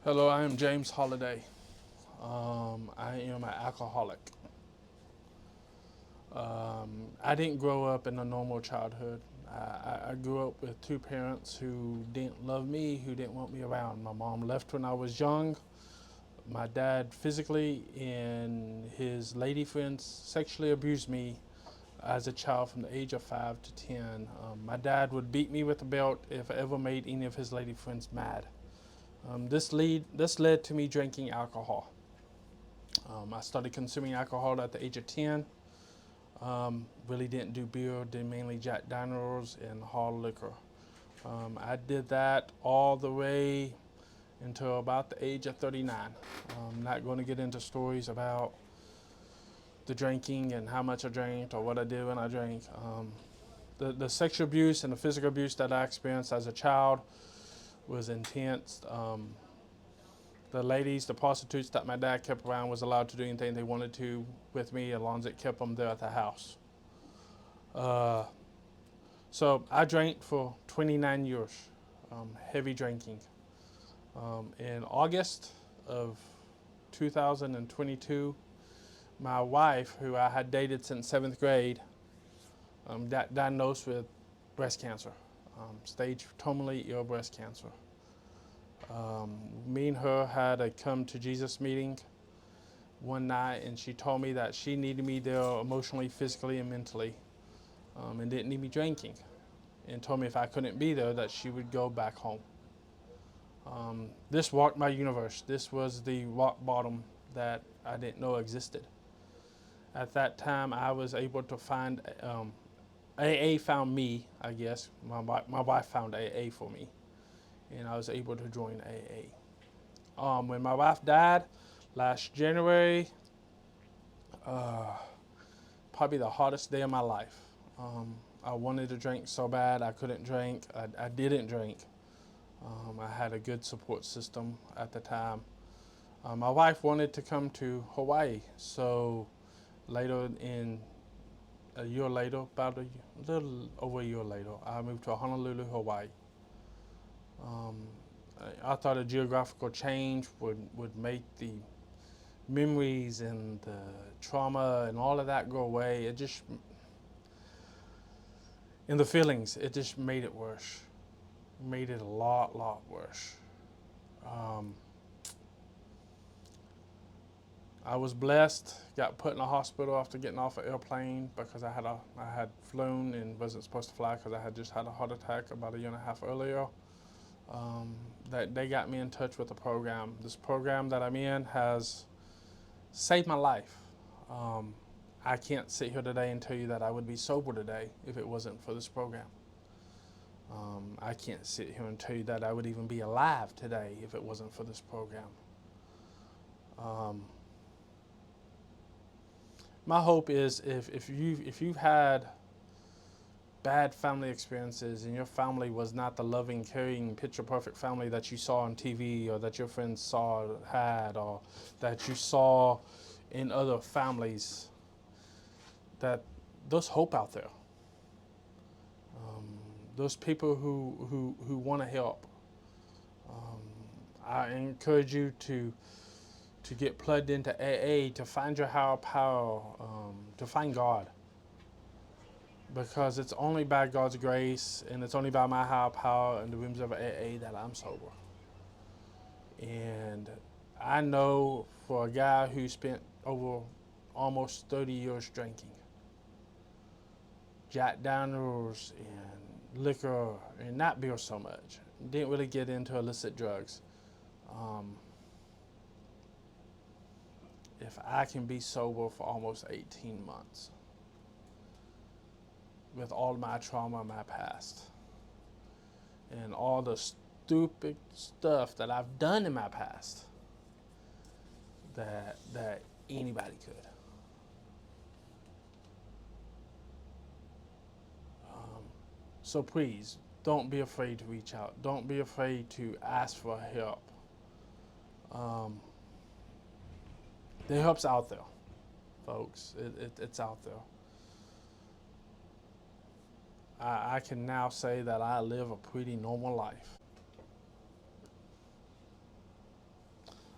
Hello, I am James Holiday. I am an alcoholic. I didn't grow up in a normal childhood. I grew up with two parents who didn't love me, who didn't want me around. My mom left when I was young. My dad physically and his lady friends sexually abused me as a child from the age of 5 to 10. My dad would beat me with a belt if I ever made any of his lady friends mad. This led to me drinking alcohol. I started consuming alcohol at the age of 10. Really didn't do beer, did mainly Jack Daniels and hard liquor. I did that all the way until about the age of 39. I'm not going to get into stories about the drinking and how much I drank or what I did when I drank. The sexual abuse and the physical abuse that I experienced as a child was intense. The ladies, the prostitutes that my dad kept around was allowed to do anything they wanted to with me as long as it kept them there at the house. Uh, so I drank for 29 years, heavy drinking. In August of 2022, my wife, who I had dated since seventh grade, got diagnosed with breast cancer, stage terminally ill breast cancer. Me and her had a come to Jesus meeting one night, and she told me that she needed me there emotionally, physically, and mentally, and didn't need me drinking, and told me if I couldn't be there, that she would go back home. This rocked my universe. This was the rock bottom that I didn't know existed. At that time, I was able to find AA found me, I guess. My wife found AA for me, and I was able to join AA. When my wife died last January, probably the hardest day of my life. I wanted to drink so bad I couldn't drink. I didn't drink. I had a good support system at the time. My wife wanted to come to Hawaii, so later in a year later, about a little over a year later, I moved to Honolulu, Hawaii. Um, I thought a geographical change would make the memories and the trauma and all of that go away. And the feelings, it just made it worse. Made it a lot worse. Um, I was blessed. Got put in a hospital after getting off an airplane because I had flown and wasn't supposed to fly because I had just had a heart attack about a year and a half earlier. That they got me in touch with a program. This program that I'm in has saved my life. Um, I can't sit here today and tell you that I would be sober today if it wasn't for this program. I can't sit here and tell you that I would even be alive today if it wasn't for this program. Um, my hope is if you've had bad family experiences and your family was not the loving, caring, picture perfect family that you saw on TV or that your friends saw had or that you saw in other families, that there's hope out there. Those people who want to help. I encourage you to get plugged into AA, to find your higher power, to find God. Because it's only by God's grace and it's only by my higher power and the rooms of AA that I'm sober. And I know for a guy who spent over almost 30 years drinking, Jack Daniels and liquor, and not beer so much, didn't really get into illicit drugs. Um, if I can be sober for almost 18 months with all my trauma in my past and all the stupid stuff that I've done in my past, that anybody could. So please, don't be afraid to reach out. Don't be afraid to ask for help. Um, the help's out there, folks. It's out there. I can now say that I live a pretty normal life.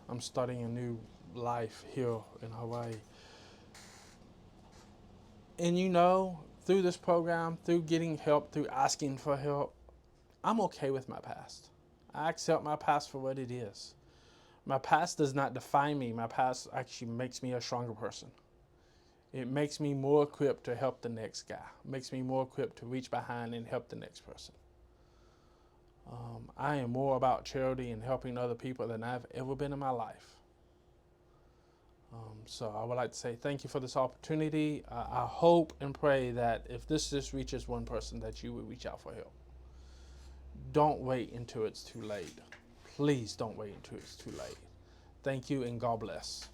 I'm starting a new life here in Hawaii. And you know, through this program, through getting help, through asking for help, I'm okay with my past. I accept my past for what it is. My past does not define me. My past actually makes me a stronger person. It makes me more equipped to help the next guy. It makes me more equipped to reach behind and help the next person. I am more about charity and helping other people than I've ever been in my life. So I would like to say thank you for this opportunity. I hope and pray that if this just reaches one person, that you would reach out for help. Don't wait until it's too late. Please don't wait until it's too late. Thank you and God bless.